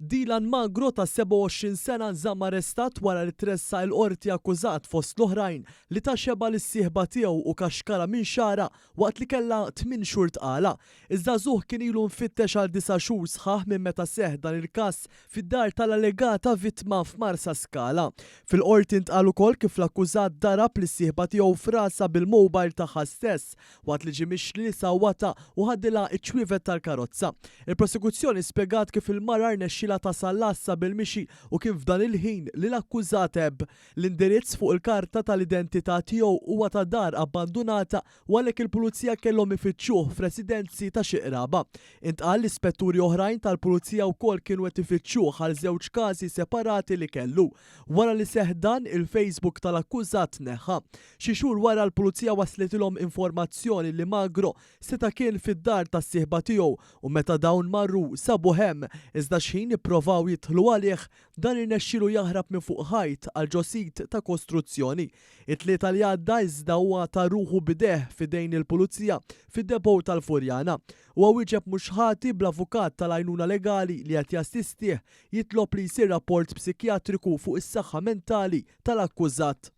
Dylan Magro ta' 27 sena nżamm arrestat wara li tressa l-qorti akkużat fost l-oħrajn li taxxeba l-sieħba tiegħu u kaxkara minn xara waqt li kellha 8 xhur tqala. Iżda żugħ kien ilu mfittex għal 9 xhur sħaħ minn meta seħħ dan il-każ fid-dar tal-allegata vittma f'Marsa Skala. Fil-qorti ntqal ukoll kif l-akkużat darab lis-sieħba tiegħu f'rasha bil-mowbajl tagħha stess waqt li ġie mixli sawwata u ħaddilha ċ-ċwievet tal-karozza. Il-prosekuzzjoni spjegat kif il-mara rnexxielha tasal l-assa bil-mixi u kien f'dan il-ħin li l-akkużat eb l-indirizz fuq il-karta tal-identità tiegħu huwa ta' dar abbandunata u għalhekk il-pulizija kellhom ifittxuh f'residenzi ta' xi qraba. Intqal l-ispetturi oħrajn tal-pulizija wkoll kienu qed ifittxuh għal żewġ każi separati li kellu. Wara li seħħ dan il-Facebook tal-akkużat neħħa. Xi xhur wara l-pulizija wasletilhom informazzjoni li Magro seta' kien fid-dar tas-sieħba tiegħu u meta dawn marru sabu hemm iżda x'ħin ipprovaw jidħlu għalih dan irnexxielu jaħrab minn fuq ħajt għal ġosid ta' kostruzzjoni. It-tlieta li għadda iżda huwa ta' ruħu bideħ fidejn il-pulizija fid-depot tal-Furjana. Huwa wieġeb mhux ħati bl-avukat tal-għajnuna legali li qed jassistih jitlob li jsir rapport psikjatriku fuq is-saħħa mentali tal-akkużat.